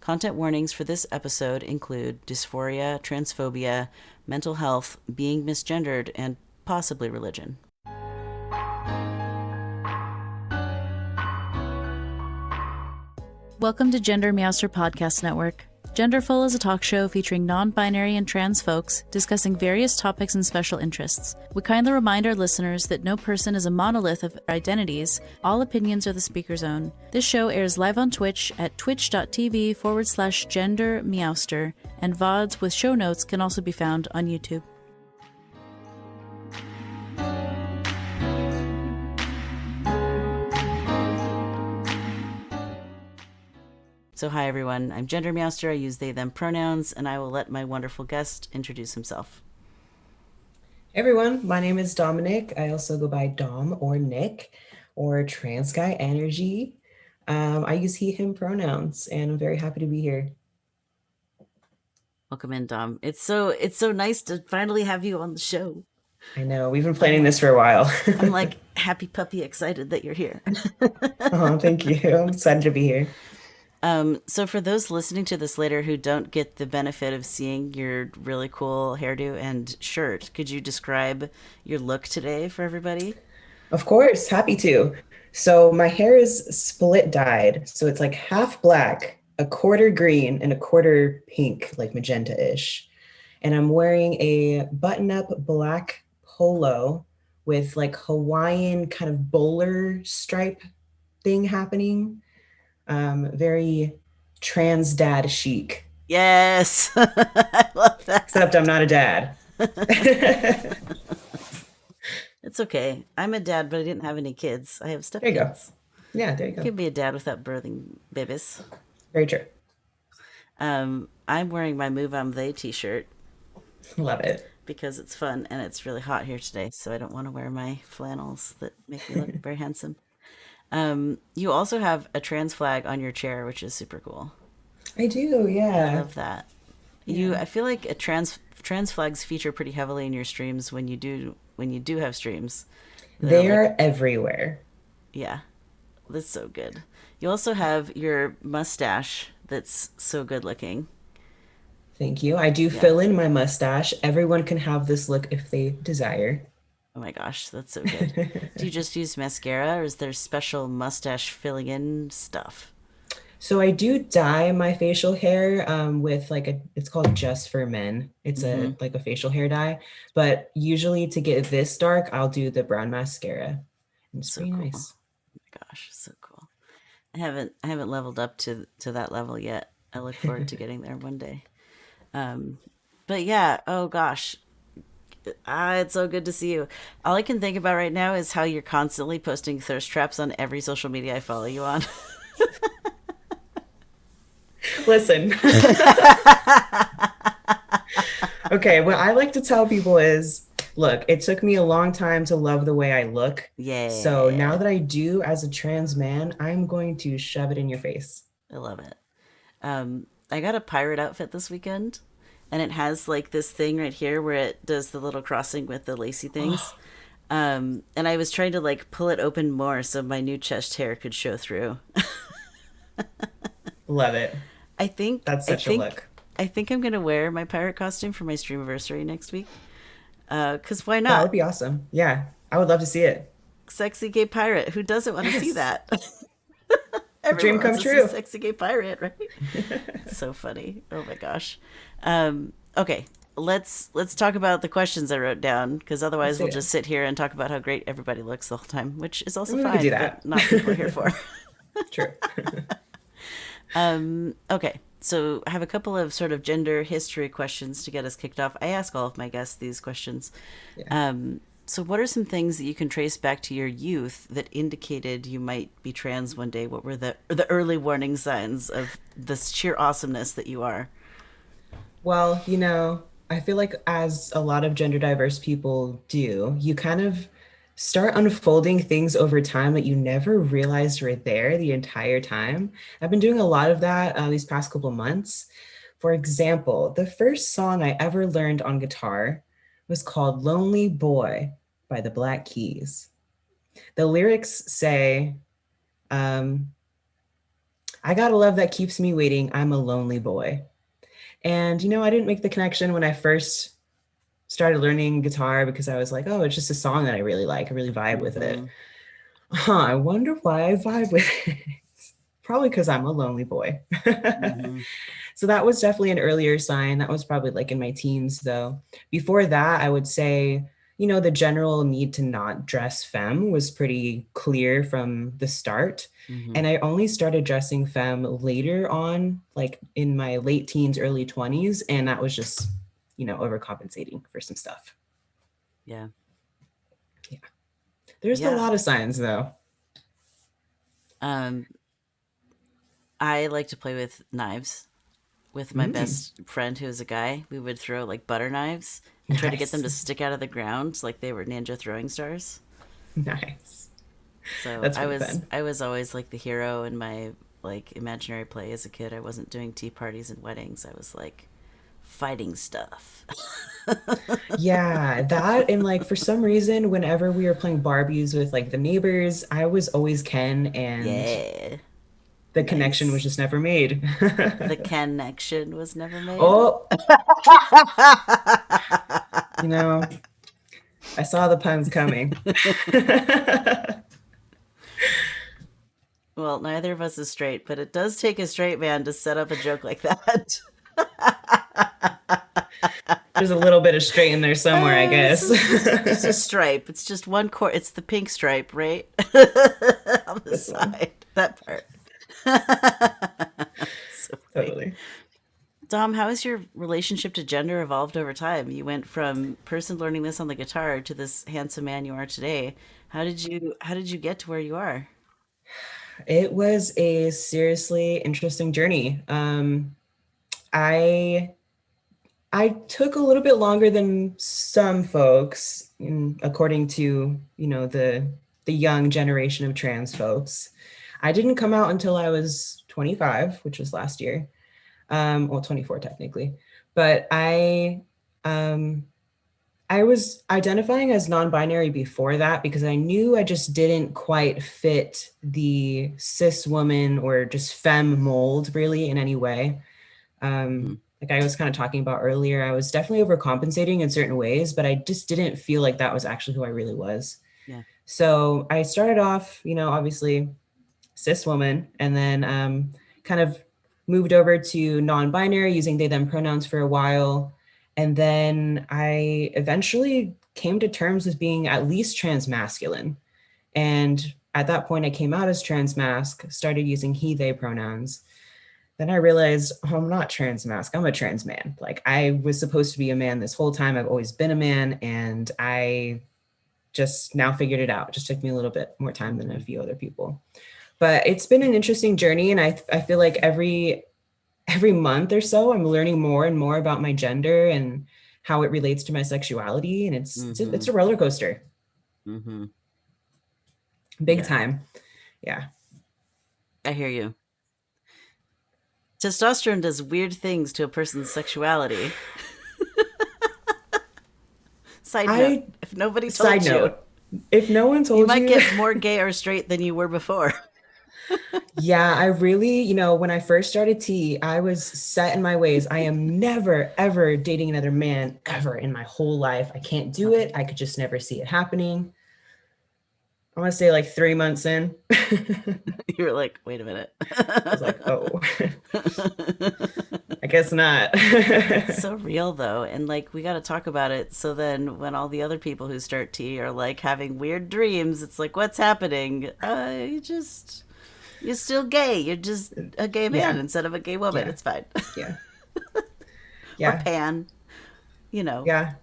Content warnings for this episode include dysphoria, transphobia, mental health, being misgendered, and possibly religion. Welcome to GenderMeowster Podcast Network. Genderful is a talk show featuring non-binary and trans folks discussing various topics and special interests. We kindly remind our listeners that no person is a monolith of identities. All opinions are the speaker's own. This show airs live on Twitch at twitch.tv/GenderMeowster, and VODs with show notes can also be found on YouTube. So hi everyone, I'm GenderMeowster. I use they, them pronouns, and I will let my wonderful guest introduce himself. Hey everyone, my name is Dominic. I also go by Dom or Nick or TransGuyEnergy. I use he, him pronouns, and I'm very happy to be here. Welcome in, Dom. It's so nice to finally have you on the show. I know, we've been planning this for a while. I'm like happy puppy excited that you're here. Oh, thank you. I'm excited to be here. So for those listening to this later who don't get the benefit of seeing your really cool hairdo and shirt, could you describe your look today for everybody? Of course, happy to. So my hair is split dyed. So it's like half black, a quarter green, and a quarter pink, like magenta-ish. And I'm wearing a button-up black polo with like Hawaiian kind of bowler stripe thing happening. Very trans dad chic. Yes. I love that. Except I'm not a dad. It's okay. I'm a dad, but I didn't have any kids. I have stepkids. There you go. Yeah, there you You go. can be a dad without birthing babies. Very true. I'm wearing my Move I'm They t-shirt Love it. because it's fun and it's really hot here today, so I don't want to wear my flannels that make me look very handsome. You also have a trans flag on your chair, which is super cool. I do, I yeah. love that. Yeah. I feel like a trans flags feature pretty heavily in your streams when you do have streams. They're They like, are everywhere. yeah, that's so good. You also have your mustache that's so good looking. Thank you. I do Yeah. fill in my mustache. Everyone can have this look if they desire. Oh my gosh, that's so good. Do you just use mascara or is there special mustache filling in stuff? So I do dye my facial hair with like it's called Just for Men. It's Mm-hmm. a facial hair dye, but usually to get this dark, I'll do the brown mascara. And it's So pretty cool. Oh nice. my gosh, so cool. I haven't leveled up to that level yet. I look forward to getting there one day. Um, but yeah, oh gosh, it's so good to see you. All I can think about right now is how you're constantly posting thirst traps on every social media I follow you on. Listen. Okay, what I like to tell people is, look, it took me a long time to love the way I look. So now Yeah, that I do as a trans man, I'm going to shove it in your face. I love it. I got a pirate outfit this weekend, and it has like this thing right here where it does the little crossing with the lacy things. Oh, And I was trying to like pull it open more so my new chest hair could show through. love it. I think That's I such a think look. I think I'm gonna wear my pirate costume for my stream anniversary next week. 'Cause why That would not? be awesome. Yeah, I would love to see it. Sexy gay pirate. Who doesn't want to see Yes, that? Everyone dream wants come to see true. sexy gay pirate, right? So funny. Oh my gosh. Okay, let's talk about the questions I wrote down because Let's otherwise do we'll it. just sit here and talk about how great everybody looks the whole time, which is I also mean, we could do fine, but that. not people are here for. True. Okay, so I have a couple of sort of gender history questions to get us kicked off. I ask all of my guests these questions. Yeah. So, what are some things that you can trace back to your youth that indicated you might be trans one day? What were the early warning signs of the sheer awesomeness that you are? Well, I feel like as a lot of gender diverse people do, you kind of start unfolding things over time that you never realized were there the entire time. I've been doing a lot of that these past couple months. For example, the first song I ever learned on guitar was called Lonely Boy by the Black Keys. The lyrics say, um, I got a love that keeps me waiting. I'm a lonely boy. And, I didn't make the connection when I first started learning guitar because I was like, oh, it's just a song that I really like. I really vibe with it. Mm-hmm. I wonder why I vibe with it. Probably because I'm a lonely boy. Mm-hmm. So that was definitely an earlier sign. That was probably like in my teens, though. Before that, I would say, the general need to not dress femme was pretty clear from the start. Mm-hmm. And I only started dressing femme later on, like in my late teens, early 20s. And that was just, overcompensating for some stuff. Yeah. Yeah. There's a Yeah. lot of signs, though. Um, I like to play with knives. With my Mm, best friend who's a guy, we would throw like butter knives and try to get them nice. to stick out of the ground like they were ninja throwing stars. Nice. So That's pretty fun. I was always like the hero in my like imaginary play as a kid. I wasn't doing tea parties and weddings. I was like fighting stuff. Yeah, that and like for some reason, whenever we were playing Barbies with like the neighbors, I was always Ken, and Yeah. the connection was Nice. just never made. The connection was never made. Oh, you know, I saw the puns coming. Well, neither of us is straight, but it does take a straight man to set up a joke like that. There's a little bit of straight in there somewhere, I guess. It's just a stripe. It's just one cord. It's the pink stripe, right? On the This one, side. That part. So funny. totally. Dom, how has your relationship to gender evolved over time? You went from person learning this on the guitar to this handsome man you are today. How did you get to where you are? It was a seriously interesting journey. I I took a little bit longer than some folks, according to, the young generation of trans folks. I didn't come out until I was 25, which was last year. Well, 24 technically. But um, I was identifying as non-binary before that because I knew I just didn't quite fit the cis woman or just femme mold really in any way. Hmm. Like I was kind of talking about earlier, I was definitely overcompensating in certain ways, but I just didn't feel like that was actually who I really was. Yeah. So I started off, obviously cis woman, and then kind of moved over to non-binary using they them pronouns for a while. And then I eventually came to terms with being at least transmasculine. And at that point, I came out as transmasc, started using he, they pronouns. Then I realized, oh, I'm not transmasc. I'm a trans man. Like I was supposed to be a man this whole time. I've always been a man, and I just now figured it out. It just took me a little bit more time than a Hmm. few other people. But it's been an interesting journey, and I feel like every month or so, I'm learning more and more about my gender and how it relates to my sexuality, and it's Hmm. a roller coaster, Hmm. big Yeah. time. Yeah, I hear you. Testosterone does weird things to a person's sexuality. Side note, I if nobody side told you, note, if no one you told might you, get more gay or straight than you were before. yeah, I really, when I first started T, I was set in my ways. I am never, ever dating another man ever in my whole life. I can't do it. I could just never see it happening. I want to say like 3 months in, I You're like, wait a minute. was like, oh, I guess not. It's so real though, and like we got to talk about it. So then, when all the other people who start T are like having weird dreams, it's like, what's happening? You're still gay. You're just a gay man Yeah, instead of a gay woman. yeah, It's fine. yeah, Or yeah, pan, you know, yeah.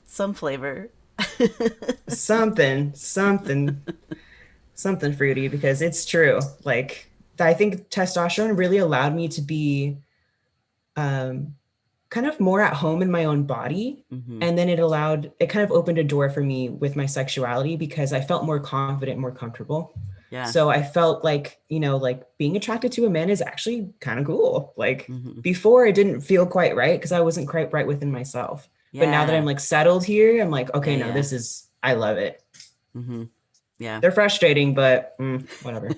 some flavor. Something, something fruity because it's true. Like, I think testosterone really allowed me to be um, kind of more at home in my own body. Hmm. And then it kind of opened a door for me with my sexuality because I felt more confident, more comfortable. Yeah. So I felt like, like being attracted to a man is actually kind of cool. Like Hmm. before, it didn't feel quite right because I wasn't quite right within myself. But now that I'm Yeah. like settled here, I'm like, Yeah. okay, no, Yeah. I love it. Hmm. Yeah. They're frustrating, but whatever.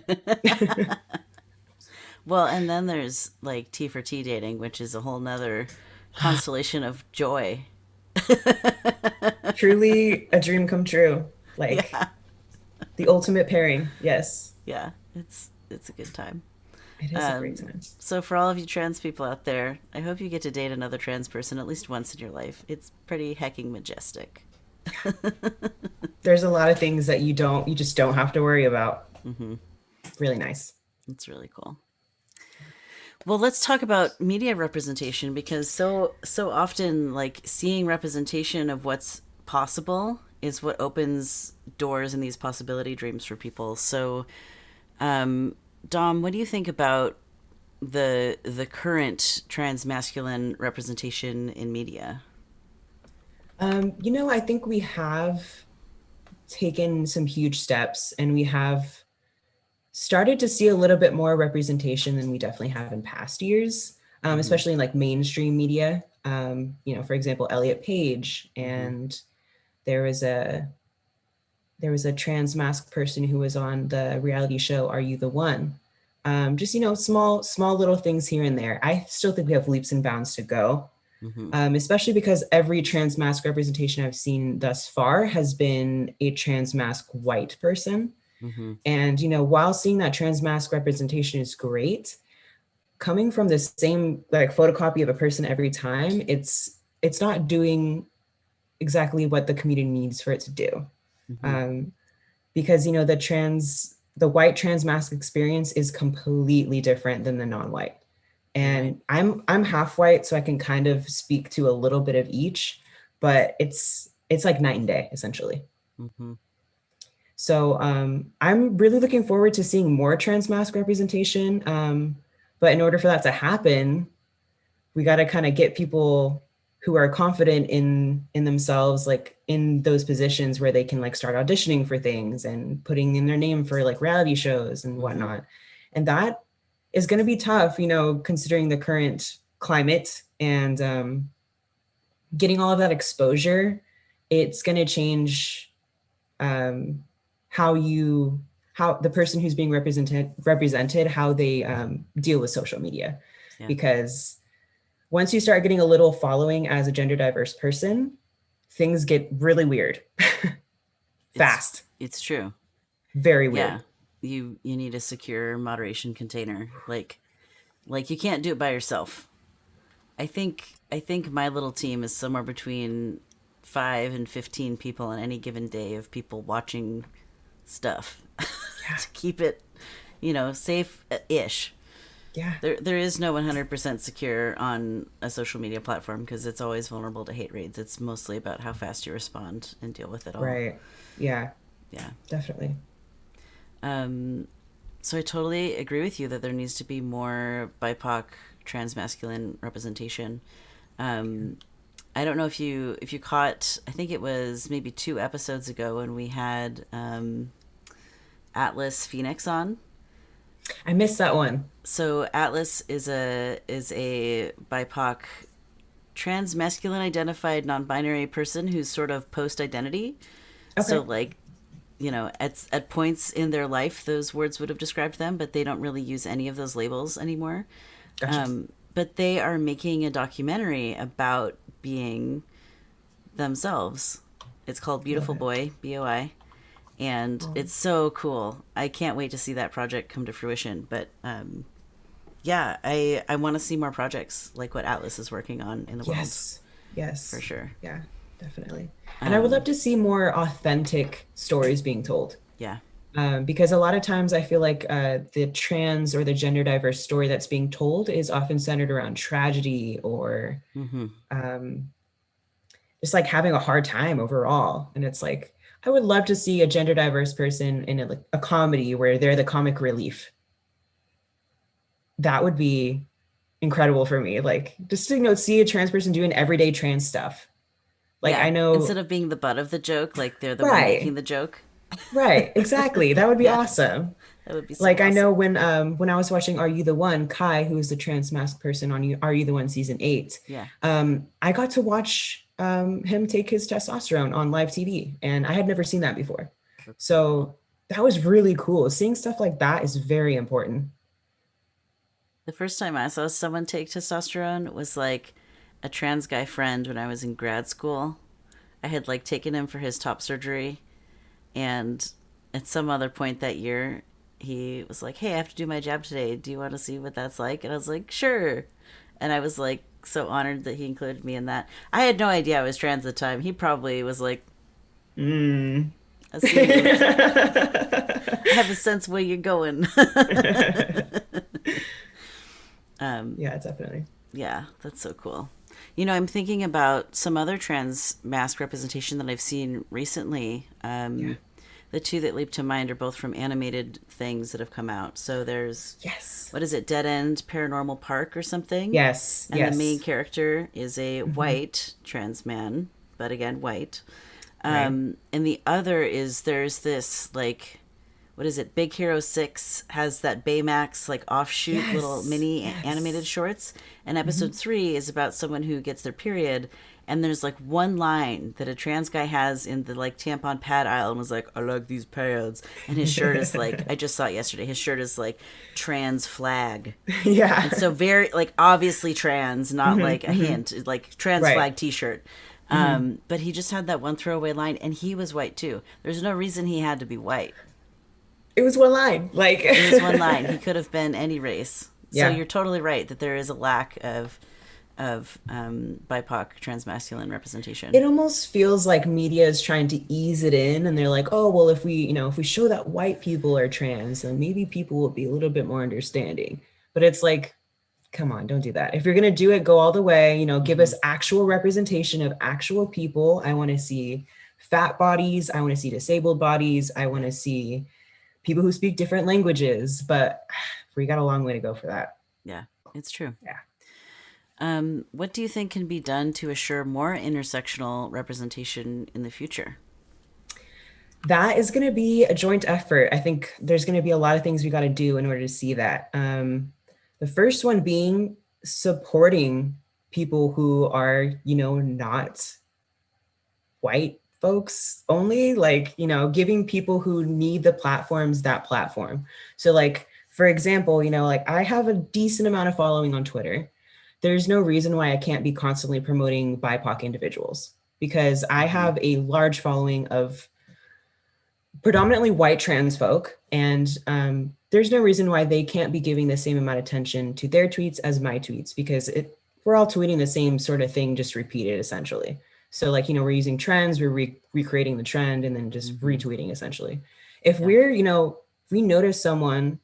Well, and then there's like T for T dating, which is a whole nother constellation of joy. Truly a dream come true. Like Yeah. the ultimate pairing. Yes, Yeah. It's a good time. it is a great time. So for all of you trans people out there, I hope you get to date another trans person at least once in your life. It's pretty hecking majestic. There's a lot of things that you just don't have to worry about. Mm-hmm. Really nice. It's really cool. Well, let's talk about media representation because so often like seeing representation of what's possible is what opens doors in these possibility dreams for people. So, Dom, what do you think about the current trans masculine representation in media? I think we have taken some huge steps and we have started to see a little bit more representation than we definitely have in past years, Mm-hmm. especially in like mainstream media. For example, Elliot Page, Mm-hmm. and there was a TransMasc person who was on the reality show Are You the One? Just small little things here and there. I still think we have leaps and bounds to go, Mm-hmm. especially because every TransMasc representation I've seen thus far has been a TransMasc white person. Mm-hmm. And while seeing that TransMasc representation is great, coming from the same like photocopy of a person every time, it's not doing exactly what the community needs for it to do. Mm-hmm. Um, because the white transmasc experience is completely different than the non-white. Right. And I'm half white, so I can kind of speak to a little bit of each, but it's like night and day essentially. Mm-hmm. So I'm really looking forward to seeing more transmasc representation. But in order for that to happen, we got to kind of get people who are confident in themselves, like in those positions where they can like start auditioning for things and putting in their name for like reality shows and Mm-hmm. whatnot. And that is going to be tough, considering the current climate and getting all of that exposure. It's going to change um, how the person who's being represented how they deal with social media, Yeah. because once you start getting a little following as a gender diverse person, things get really weird. It's Fast. it's true. Very Yeah. weird. You need a secure moderation container. Like you can't do it by yourself. I think my little team is somewhere between 5 and 15 people on any given day of people watching stuff Yeah. to keep it, safe ish. Yeah. There is no 100% secure on a social media platform because it's always vulnerable to hate raids. It's mostly about how fast you respond and deal with it all. Right. Yeah, Yeah. definitely. Um, so I totally agree with you that there needs to be more BIPOC transmasculine representation. Um, I don't know if you caught. I think it was maybe 2 episodes ago when we had Atlas Phoenix on. I missed that one. So Atlas is a BIPOC transmasculine identified non-binary person who's sort of post identity. So Okay. like at points in their life those words would have described them, but they don't really use any of those labels anymore. Gotcha. But they are making a documentary about being themselves. It's called Love Beautiful it. Boy, BOI, and Oh, it's so cool. I can't wait to see that project come to fruition. But yeah, I want to see more projects like what Atlas is working on in the world yes. for Yes. sure. Yeah, definitely. And I would love Um, to see more authentic stories being told. yeah. Because a lot of times I feel like the trans or the gender diverse story that's being told is often centered around tragedy or Mm-hmm. um, just like having a hard time overall. And it's like, I would love to see a gender diverse person in like a comedy where they're the comic relief. That would be incredible for me. Like just to, see a trans person doing everyday trans stuff. Like Yeah. I Instead know, of being the butt of the joke, like they're the one making right, the joke. right, exactly. That would be Yeah. awesome. That would be so Like I know awesome. when I was watching Are You the One, Kai, who is the trans mask person on Are You the One season 8, Yeah. I got to watch him take his testosterone on live TV, and I had never seen that before. That's so cool. So that was really cool. Seeing stuff like that is very important. The first time I saw someone take testosterone was like a trans guy friend when I was in grad school. I had like taken him for his top surgery, and at some other point that year, he was like, "Hey, I have to do my jab today. Do you want to see what that's like?" And I was like, "Sure." And I was like so honored that he included me in that. I had no idea I was trans at the time. He probably was like, Mm. "I see you. I have a sense where you're going." um, Yeah, definitely. yeah, that's so cool. You know, I'm thinking about some other trans mask representation that I've seen recently. Yeah. The two that leap to mind are both from animated things that have come out. So there's, Yes. what is it, Dead End Paranormal Park or something? Yes. And the main Yes. character is a Hmm. white trans man, but again, white. Right. And the other is there's this, like, what is it? Big Hero 6 has that Baymax, like, offshoot little Yes. mini animated Yes. shorts. And episode Hmm. 3 is about someone who gets their period. And there's like one line that a trans guy has in the like tampon pad aisle and was like, "I like these pads." And his shirt is like, I just saw it yesterday. His shirt is like trans flag. And Yeah. so very like obviously trans, not Hmm. like a Hmm. hint, like trans Right. flag t-shirt. Hmm. But he just had that one throwaway line and he was white too. There's no reason he had to be white. It was one line. Like, It was one line. He could have been any race. So yeah. you're totally right that there is a lack of BIPOC transmasculine representation. It almost feels like media is trying to ease it in, and they're like, oh, well, if we, if we show that white people are trans, then maybe people will be a little bit more understanding. But it's like, come on, don't do that. If you're going to do it, go all the way, give Mm-hmm. us actual representation of actual people. I want to see fat bodies. I want to see disabled bodies. I want Yeah, to see people who speak different languages, but we got a long way to go for that. yeah, it's true. Yeah. What do you think can be done to assure more intersectional representation in the future? That is going to be a joint effort. I think there's going to be a lot of things we got to do in order to see that. The first one being supporting people who are, not white folks only, like, giving people who need the platforms that platform. So, like, for example, like I have a decent amount of following on Twitter. There's no reason why I can't be constantly promoting BIPOC individuals because I Mm-hmm. have a large following of predominantly white trans folk, and there's no reason why they can't be giving the same amount of attention to their tweets as my tweets because we're all tweeting the same sort of thing, just repeated essentially. So like we're using trends, we're recreating the trend, and then just Mm-hmm. retweeting essentially. If Yeah. we're if we notice someone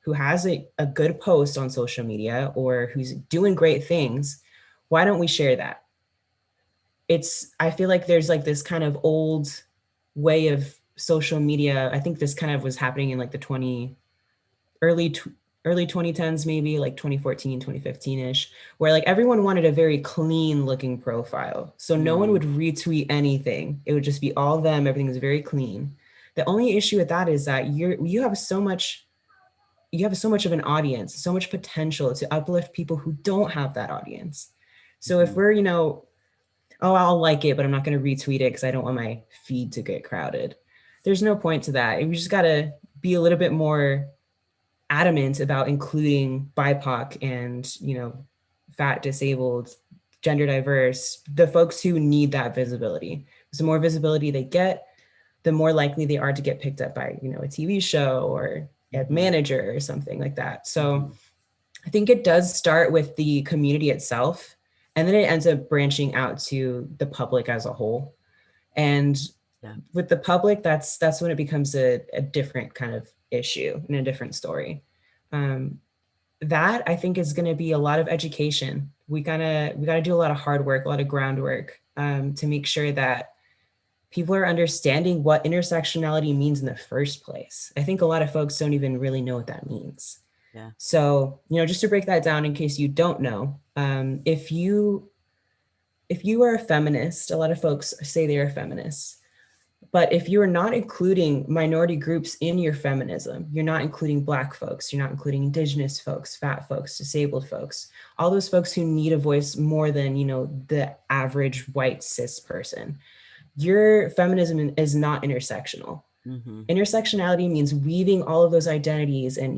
who has a good post on social media or who's doing great things, why don't we share that? I feel like there's like this kind of old way of social media. I think this kind of was happening in like the early early 2010s, maybe like 2014, 2015ish, where like everyone wanted a very clean looking profile, so no one Mm. would retweet anything. It would just be all them. Everything is very clean. The only issue with that is that you have so much of an audience, so much potential to uplift people who don't have that audience. So if Mm-hmm. we're oh, I'll like it, but I'm not going to retweet it because I don't want my feed to get crowded. There's no point to that. We just got to be a little bit more adamant about including BIPOC and, fat, disabled, gender diverse, the folks who need that visibility. So the more visibility they get, the more likely they are to get picked up by, a TV show or a Mm-hmm. manager or something like that. So Mm-hmm. I think it does start with the community itself, and then it ends up branching out to the public as a whole. And Yeah. with the public, that's when it becomes a different kind of issue and a different story. Um, that I think is going to be a lot of education. We gotta do a lot of hard work, a lot of groundwork to make sure that people are understanding what intersectionality means in the first place. I think a lot of folks don't even really know what that means. Yeah. So, just to break that down in case you don't know, if you are a feminist, a lot of folks say they are feminists, but if you are not including minority groups in your feminism, you're not including Black folks, you're not including Indigenous folks, fat folks, disabled folks, all those folks who need a voice more than, the average white cis person. Your feminism is not intersectional. Mm-hmm. Intersectionality means weaving all of those identities and,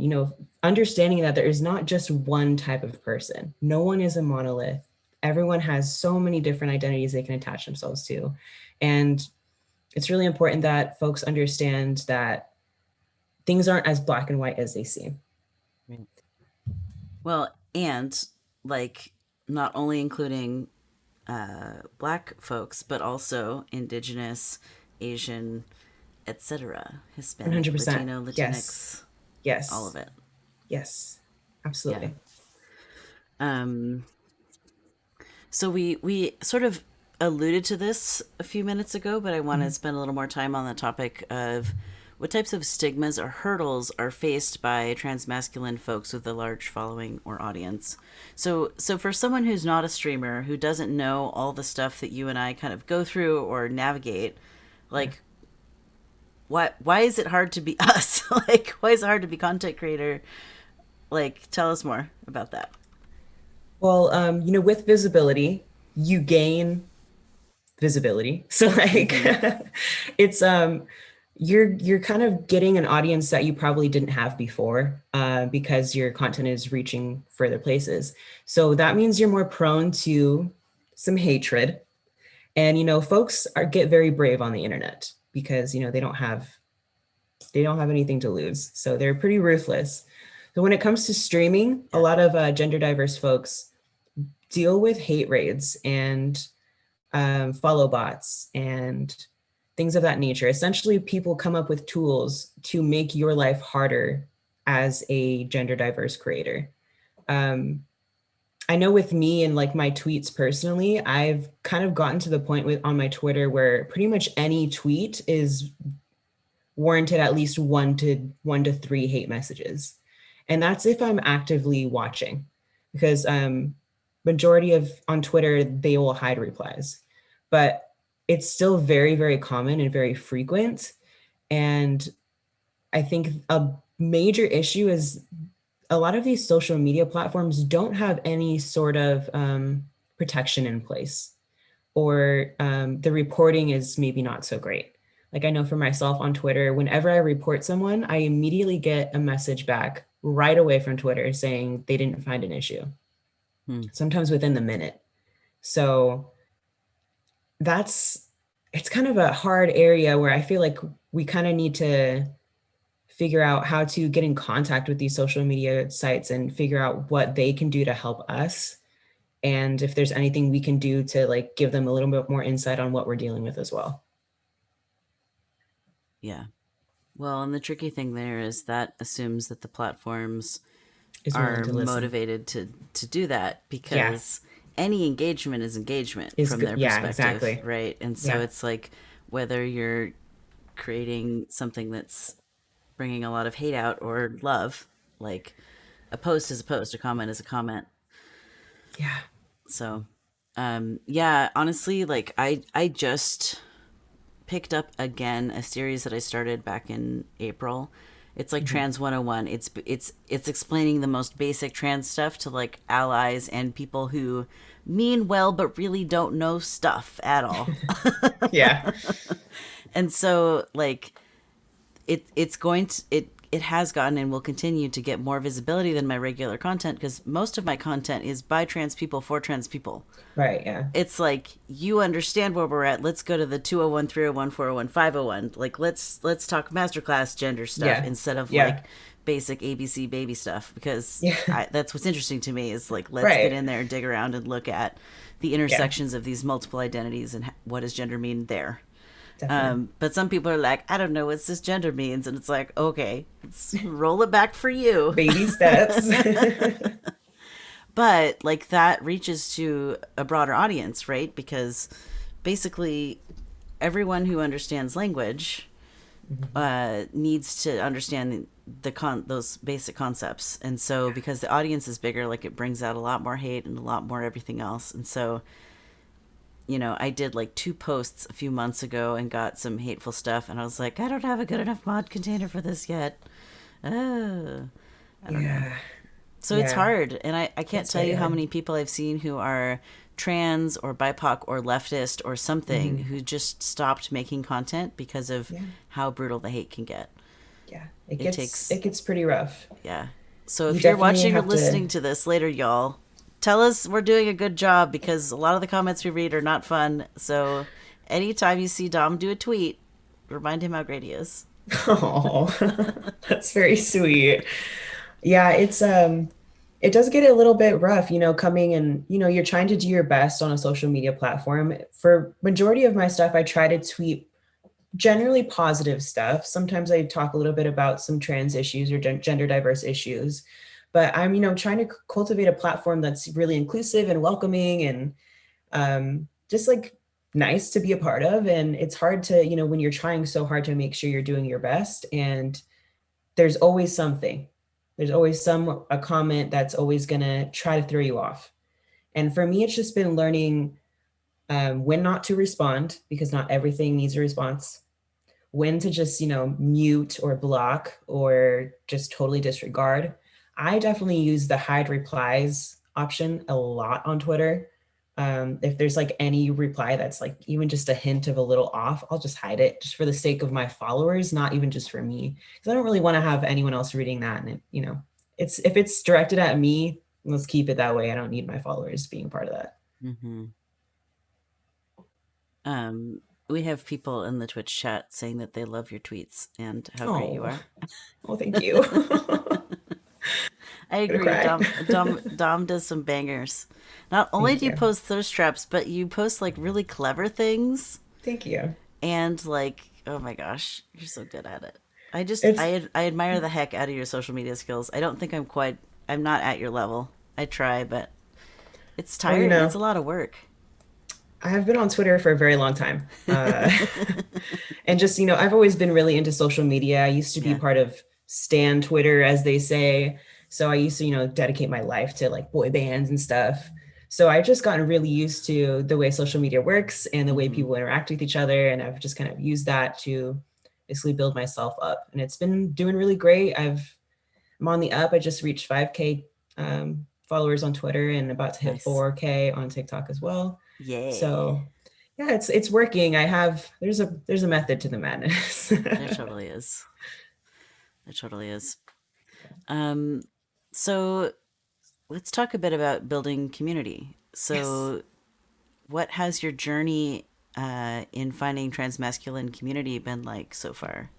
understanding that there is not just one type of person. No one is a monolith. Everyone has so many different identities they can attach themselves to. And it's really important that folks understand that things aren't as black and white as they seem. Right. Well, and like not only including black folks, but also indigenous, Asian, etc., Hispanic, 100%. Latino, Yes. Latinx, all of Yes. it. Yes. Yeah. Absolutely. Um, so we sort of alluded to this a few minutes ago, but I want to Mhm. spend a little more time on the topic of what types of stigmas or hurdles are faced by transmasculine folks with a large following or audience. So for someone who's not a streamer, who doesn't know all the stuff that you and I kind of go through or navigate, Yeah. like why is it hard to be us? Like why is it hard to be content creator? Like tell us more about that. Well, with visibility, you gain visibility. So like Mm-hmm. it's you're kind of getting an audience that you probably didn't have before because your content is reaching further places. So that means you're more prone to some hatred. And folks get very brave on the internet because they don't have anything to lose. So they're pretty ruthless. So when it comes to streaming, a Yeah. lot of gender diverse folks deal with hate raids and follow bots and things of that nature. Essentially, people come up with tools to make your life harder as a gender diverse creator. Um, I know with me and like my tweets personally, I've kind of gotten to the point with on my Twitter where pretty much any tweet is warranted at least one to three hate messages. And that's if I'm actively watching, because majority of on Twitter they will hide replies, but it's still very very common and very frequent. And I think a major issue is a lot of these social media platforms don't have any sort of protection in place, or the reporting is maybe not so great. Like I know for myself on Twitter, whenever I report someone, I immediately get a message back right away from Twitter saying they didn't find an issue, Hmm. sometimes within the minute. So that's it's kind of a hard area where I feel like we kind of need to figure out how to get in contact with these social media sites and figure out what they can do to help us, and if there's anything we can do to like give them a little bit more insight on what we're dealing with as well. Yeah. Well, and the tricky thing there is that assumes that the platforms Is willing are to listen. motivated to do that Yeah, because any engagement is engagement is from good. their Yeah, perspective, exactly. right? And so Yeah, it's like whether you're creating something that's bringing a lot of hate out or love, like a post is a post, a comment is a comment. yeah. So, yeah, honestly, like I just picked up again a series that I started back in April. It's like Mhm. Trans 101. It's explaining the most basic trans stuff to like allies and people who mean well but really don't know stuff at all. Yeah, And so like it's going to it has gotten and will continue to get more visibility than my regular content because most of my content is by trans people for trans people. right. Yeah, It's like you understand where we're at. Let's go to the 201, 301, 401, 501. Like let's talk masterclass gender stuff yeah, instead of yeah, like basic ABC baby stuff because yeah. that's what's interesting to me is like let's get Right. in there and dig around and look at the Yeah, intersections of these multiple identities and what does gender mean there. definitely. But some people are like, I don't know what cisgender means, and it's like, okay, let's roll it back for you. Baby steps. But like that reaches to a broader audience, right? Because basically everyone who understands language Mhm. needs to understand those basic concepts. And so Yeah. because the audience is bigger, like it brings out a lot more hate and a lot more everything else. And so I did like two posts a few months ago and got some hateful stuff, and I was like, I don't have a good enough mod container for this yet. Oh, I don't know. Yeah. So it's Yeah, hard. And I can't it's tell very you how hard. many people I've seen who are trans or BIPOC or leftist or something Hmm. who just stopped making content because of Yeah, how brutal the hate can get. yeah. It takes, It gets pretty rough. yeah. So You if you're definitely watching or have to. listening to this later, y'all, tell us we're doing a good job because a lot of the comments we read are not fun. So anytime you see Dom do a tweet, remind him how great he is. Oh, that's very sweet. Yeah, it does get a little bit rough, coming and, you're trying to do your best on a social media platform. For majority of my stuff, I try to tweet generally positive stuff. Sometimes I talk a little bit about some trans issues or gender diverse issues, but I'm, trying to cultivate a platform that's really inclusive and welcoming and just like nice to be a part of. And it's hard to, when you're trying so hard to make sure you're doing your best, and there's always something. There's always a comment that's always gonna try to throw you off. And for me, it's just been learning when not to respond because not everything needs a response. When to just mute or block or just totally disregard. I definitely use the hide replies option a lot on Twitter. If there's like any reply that's like even just a hint of a little off, I'll just hide it just for the sake of my followers, not even just for me, because I don't really want to have anyone else reading that. And it's if it's directed at me, let's keep it that way. I don't need my followers being a part of that. Mm-hmm. Um, we have people in the Twitch chat saying that they love your tweets and how great you Oh, are. well, thank you. I Gonna agree. cry. Dom does some bangers. Not only Thank do you you. post thirst traps, but you post like really clever things Thank you. and like, oh my gosh, you're so good at it. It's I admire the heck out of your social media skills. I don't think I'm not at your level. I try, but it's well, tiring. It's a lot of work. I have been on Twitter for a very long time. And just, I've always been really into social media. I used to be Yeah. part of Stan Twitter, as they say. So I used to, dedicate my life to like boy bands and stuff. So I've just gotten really used to the way social media works and the way Mm-hmm. people interact with each other. And I've just kind of used that to basically build myself up. And it's been doing really great. I'm on the up. I just reached 5K followers on Twitter and about to hit Nice. 4K on TikTok as well. Yay. So yeah, it's working. There's a method to the madness. There totally is. There totally is. Um, so let's talk a bit about building community. Yes. So, what has your journey in finding transmasculine community been like so far?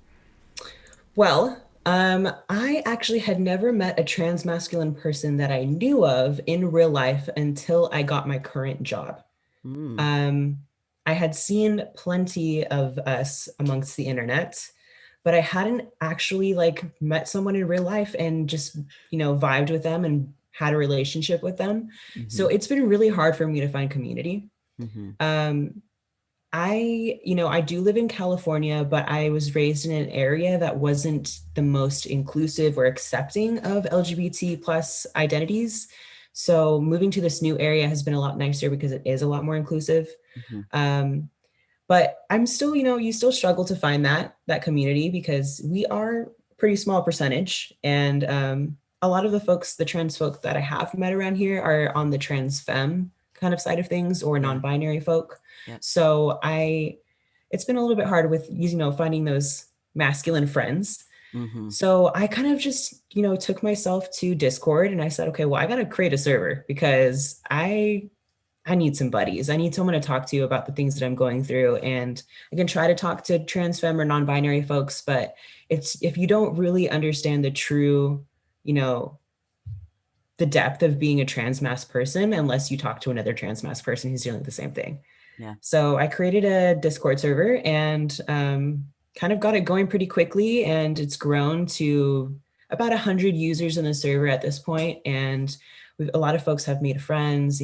Well, I actually had never met a trans masculine person that I knew of in real life until I got my current job. Mm, Um, I had seen plenty of us amongst the internet, but I hadn't actually like met someone in real life and just, vibed with them and had a relationship with them. mm-hmm, So it's been really hard for me to find community. mm-hmm, Um, I do live in California, but I was raised in an area that wasn't the most inclusive or accepting of LGBT plus identities. So moving to this new area has been a lot nicer because it is a lot more inclusive. mm-hmm. Um, but I'm still, you still struggle to find that community because we are a pretty small percentage, and a lot of the folks, the trans folk that I have met around here, are on the trans femme kind of side of things or Yeah. non-binary folk. Yep. So it's been a little bit hard with finding those masculine friends. Mm-hmm. So I kind of just, took myself to Discord and I said, okay, well, I got to create a server because I need some buddies. I need someone to talk to about the things that I'm going through. And I can try to talk to trans femme or non-binary folks, but it's if you don't really understand the true, you know, the depth of being a trans mass person unless you talk to another trans mass person who's dealing with the same thing. Yeah. So I created a Discord server and kind of got it going pretty quickly. And it's grown to about 100 users in the server at this point. And a lot of folks have made friends,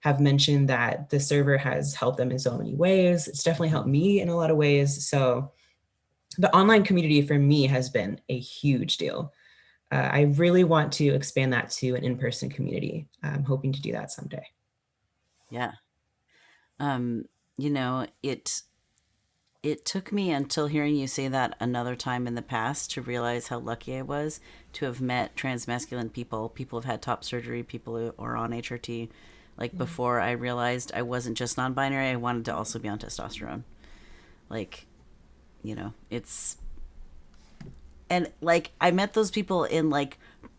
have mentioned that the server has helped them in so many ways. It's definitely Mm-hmm. helped me in a lot of ways. So the online community for me has been a huge deal. I really want to expand that to an in-person community. I'm hoping to do that someday. Yeah. Um, you know, it took me until hearing you say that another time in the past to realize how lucky I was to have met transmasculine people. People have had top surgery. People who are on HRT. Like before I realized I wasn't just non-binary, I wanted to also be on testosterone. Like, it's, and like I met those people in like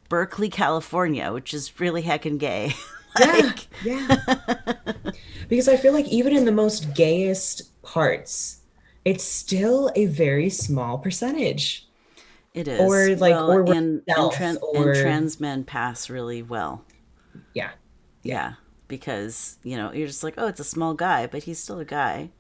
Berkeley, California, which is really heckin' gay. Yeah, Like, yeah. Because I feel like even in the most gayest parts, it's still a very small percentage. it is. Or like, Well, or we're and stealth, trans and or trans men pass really well. yeah, yeah, Yeah, because, you're just like, oh, it's a small guy, but he's still a guy.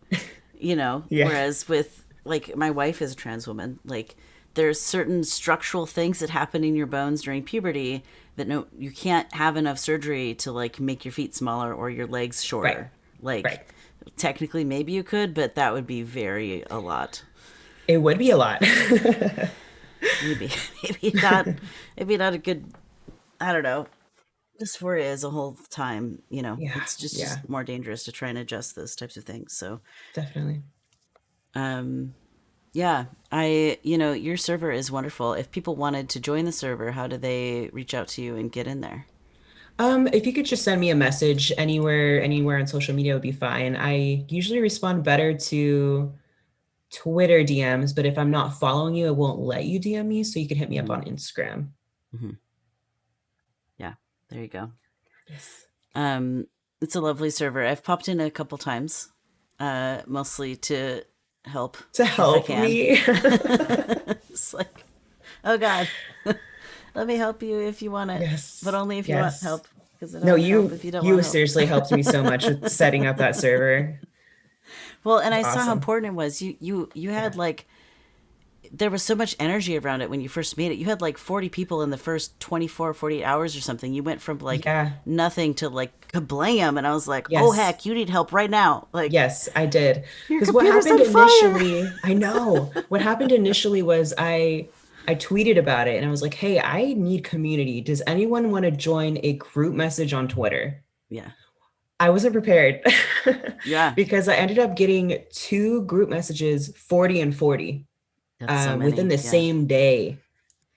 yeah, Whereas with like my wife is a trans woman, like there's certain structural things that happen in your bones during puberty that no, you can't have enough surgery to like make your feet smaller or your legs right, shorter. Like right. technically maybe you could, but that would be very a lot. It would be a lot. Maybe maybe not a good, I don't know. Dysphoria is a whole time, Yeah, it's yeah, just more dangerous to try and adjust those types of things. So definitely. um yeah, your server is wonderful. If people wanted to join the server, how do they reach out to you and get in there? If you could just send me a message anywhere on social media would be fine. I usually respond better to Twitter DMs, but if I'm not following you, it won't let you DM me, so you can hit me up Hmm. on Instagram. Hmm. Yeah, there you go. Yes. Um, it's a lovely server. I've popped in a couple times, mostly to help To if I help can. me. It's like, oh God, let me help you if you want it, but Yes. only if you want Yes. help, because I don't No, want to help you if you don't want you to help. seriously helped me so much with setting up that server. Well, and It's I saw how awesome. important it was. You Yeah. had like, there was so much energy around it when you first made it. You had like 40 people in the first 24, 48 hours or something. You went from like Yeah. nothing to like kablam. And I was like, oh, Yes. heck, you need help right now. Like, Yes, I did. your Because what computer's happened on fire. initially, I know. What happened initially was I tweeted about it and I was like, "Hey, I need community. Does anyone want to join a group message on Twitter?" Yeah. I wasn't prepared Yeah. because I ended up getting two group messages, 40 and 40, That's so within many. the Yeah. same day.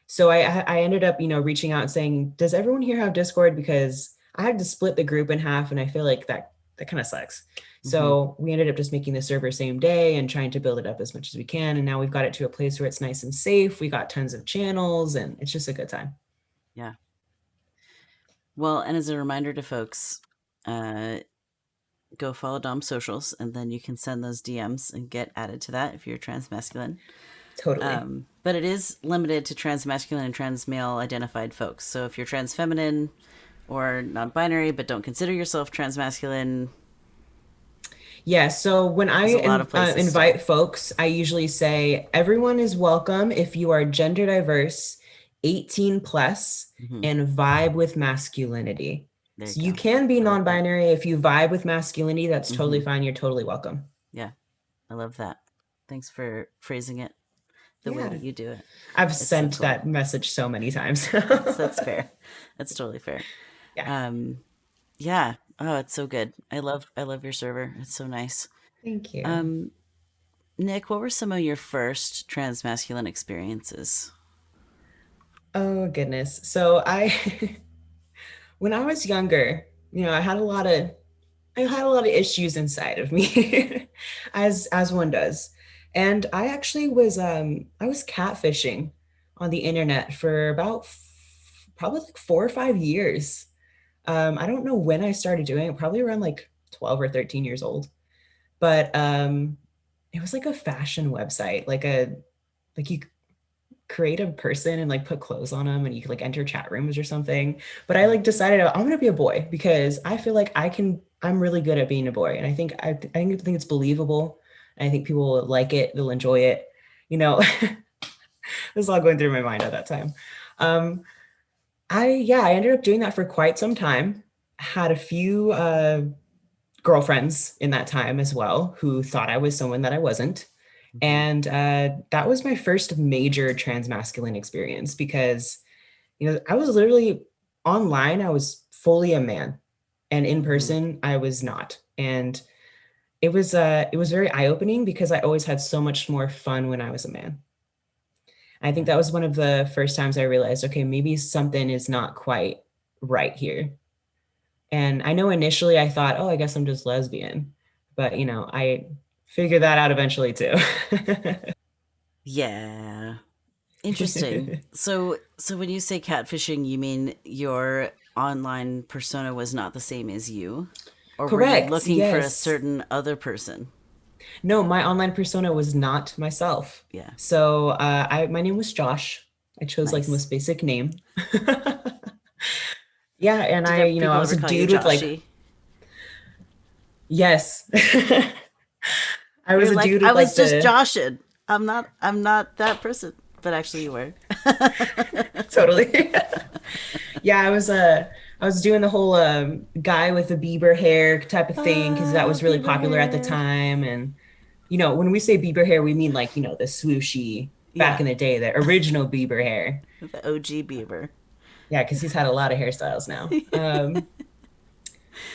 So I ended up, reaching out and saying, "Does everyone here have Discord?" Because I had to split the group in half, and I feel like that kind of sucks. Hmm. So we ended up just making the server same day and trying to build it up as much as we can. And now we've got it to a place where it's nice and safe. We got tons of channels, and it's just a good time. Yeah. Well, and as a reminder to folks, uh, go follow Dom's socials and then you can send those DMs and get added to that if you're transmasculine. Totally. But it is limited to transmasculine and trans male identified folks. So if you're trans feminine or non binary but don't consider yourself transmasculine, Yeah, so when I there's a lot of places still. invite folks, I usually say everyone is welcome if you are gender diverse, 18 plus, Hmm. and vibe with masculinity. There you So you go. can be I like that. non-binary. If you vibe with masculinity, that's totally Hmm. fine. You're totally welcome. Yeah, I love that. Thanks for phrasing it the way Yeah. that you do it. I've It's so sent cool. that message so many times. That's fair. That's totally fair. Yeah. Um, yeah. Oh, it's so good. I love your server. It's so nice. Thank you. Um, Nick, what were some of your first transmasculine experiences? Oh goodness. So I when I was younger, I had a lot of issues inside of me, as one does. And I was catfishing on the internet for about probably like 4 or 5 years. I don't know when I started doing it, probably around like 12 or 13 years old. But it was like a fashion website, like you create a person and like put clothes on them and you could like enter chat rooms or something. But I Mm. like decided I'm gonna be a boy because I feel like I'm really good at being a boy. And I think it's believable. And I think people will like it, they'll enjoy it. You know, this is all going through my mind at that time. Um, I ended up doing that for quite some time. Had a few girlfriends in that time as well who thought I was someone that I wasn't. Hmm. And that was my first major transmasculine experience because, I was literally online, I was fully a man, and in Hmm. person, I was not. And it was very eye opening because I always had so much more fun when I was a man. I think Yeah. that was one of the first times I realized, okay, maybe something is not quite right here. And I know initially I thought, oh, I guess I'm just lesbian. But, I figured that out eventually too. Yeah. Interesting. So when you say catfishing, you mean your online persona was not the same as you? Or were you Correct. looking for a Yes. certain other person? No, my online persona was not myself. Yeah. So my name was Josh. I chose like the Nice. most basic name. Yeah, and I People was ever a call you dude with like, Joshy? yes. I was You're a like, dude I with was like just the Joshing. I'm not that person. But actually you were. totally. Yeah, I was doing the whole guy with the Bieber hair type of thing because that was really Bieber popular at the hair. time. And when we say Bieber hair, we mean like the swooshy back Yeah. in the day, the original Bieber hair. The OG Bieber. Yeah, because he's had a lot of hairstyles now.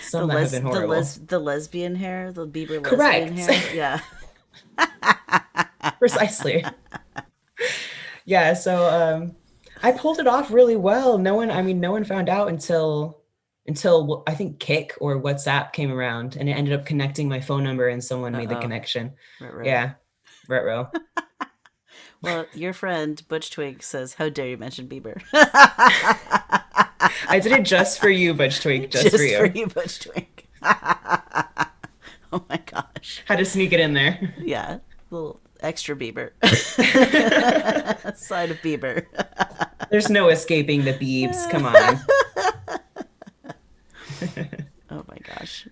Some that have been horrible. The lesbian hair, the Bieber lesbian Correct. hair. Yeah. Precisely. Yeah, so I pulled it off really well. No one found out until I think Kick or WhatsApp came around, and it ended up connecting my phone number and someone made the Uh-oh. connection. Right. Yeah, retro. Well, your friend Butch Twig says, "How dare you mention Bieber?" I did it just for you, Butch Tweak, just for Just for you. you, Butch Twig. Oh my gosh. Had to sneak it in there. Yeah, little extra Bieber. Side of Bieber. There's no escaping the Beebs. Come on. Oh my gosh.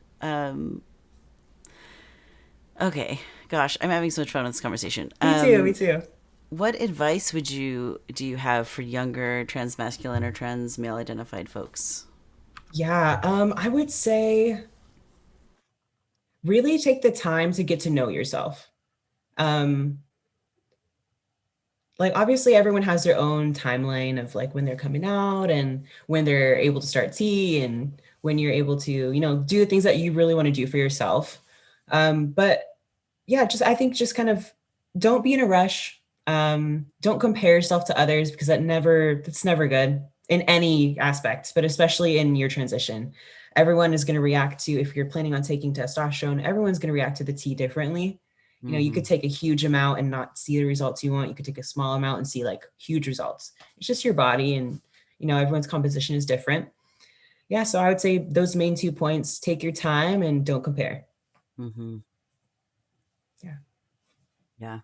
Okay, gosh, I'm having so much fun with this conversation. Me too, me too. What advice do you have for younger trans masculine or trans male identified folks? Yeah, I would say really take the time to get to know yourself. Um, like obviously everyone has their own timeline of like when they're coming out and when they're able to start tea and when you're able to do the things that you really want to do for yourself. But yeah, just I think just kind of don't be in a rush. Don't compare yourself to others because that's never good in any aspect, but especially in your transition. Everyone is going to react to, if you're planning on taking testosterone, everyone's going to react to the tea differently. You Mm-hmm. could take a huge amount and not see the results you want. You could take a small amount and see like huge results. It's just your body, and everyone's composition is different. Yeah, so I would say those main 2 points: take your time and don't compare. Mm-hmm. Yeah. Yeah.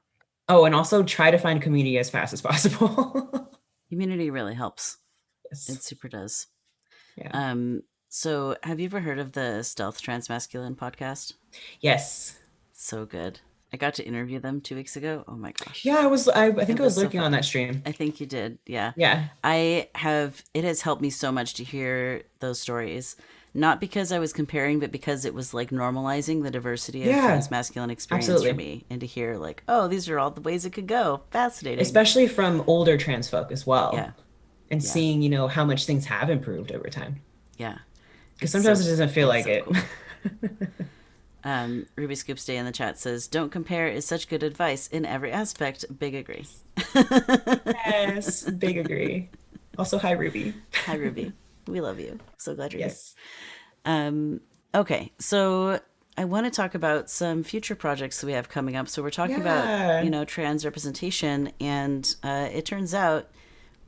Oh, and also try to find community as fast as possible. Community really helps. Yes. It super does. Yeah. So have you ever heard of the Stealth Transmasculine podcast? Yes. So good. I got to interview them 2 weeks ago. Oh my gosh. Yeah, I think It I was was so lurking on fun. that stream. I think you did. Yeah. Yeah. It has helped me so much to hear those stories. Not because I was comparing, but because it was like normalizing the diversity of Yeah. trans masculine experience for Absolutely. me, and to hear like, oh, these are all the ways it could go. Fascinating. Especially from older trans folk as Yeah. well. And Yeah. seeing, how much things have improved over time. Yeah. Because sometimes it doesn't feel It's like so it. cool. Ruby Scoops Day in the chat says, "Don't compare is such good advice in every aspect." Big agree. Yes. Big agree. Also, hi, Ruby. Hi, Ruby. We love you. So glad you're here. Yes. Okay, so I want to talk about some future projects that we have coming up. So we're talking about, Yeah. trans representation, and it turns out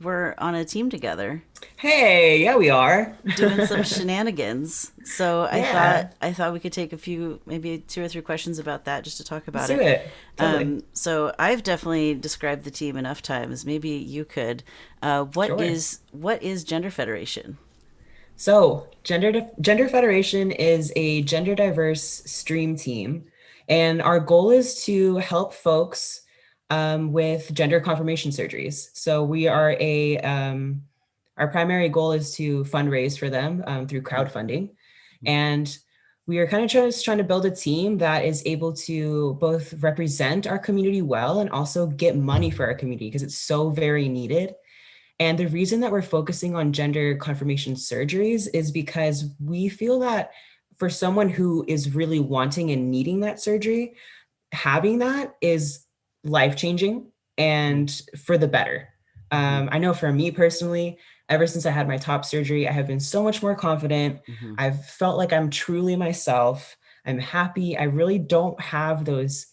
we're on a team together Hey, yeah, we are. doing some shenanigans. So Yeah. I thought we could take a few, maybe 2 or 3 questions about that, just to talk Let's about do it. it. Totally. So I've definitely described the team enough times. Maybe you could. Sure. What is Gender Federation? So, Gender Federation is a gender diverse stream team, and our goal is to help folks with gender confirmation surgeries. So, our primary goal is to fundraise for them through crowdfunding, and we are kind of just trying to build a team that is able to both represent our community well and also get money for our community because it's so very needed. And the reason that we're focusing on gender confirmation surgeries is because we feel that for someone who is really wanting and needing that surgery, having that is life changing. and for the better. Mm-hmm. I know for me personally, ever since I had my top surgery, I have been so much more confident. Mm-hmm. I've felt like I'm truly myself. I'm happy. I really don't have those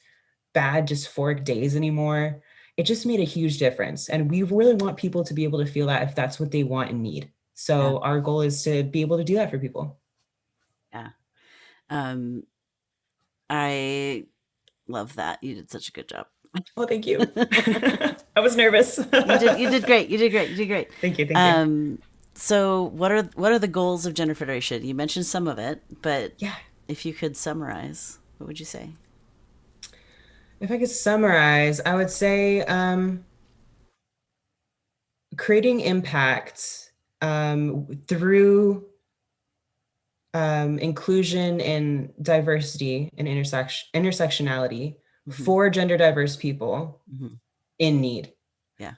bad dysphoric days anymore. It just made a huge difference. And we really want people to be able to feel that if that's what they want and need. Yeah. So our goal is to be able to do that for people. Yeah. Um, I love that. You did such a good job. Oh, thank you. I was nervous. You did great. You did great. You did great. Thank you. Thank you. Um, so what are the goals of Gender Federation? You mentioned some of it, but Yeah. if you could summarize, what would you say? If I could summarize, I would say creating impact through inclusion and diversity and intersectionality Mm-hmm. for gender diverse people Mm-hmm. in need. Yeah,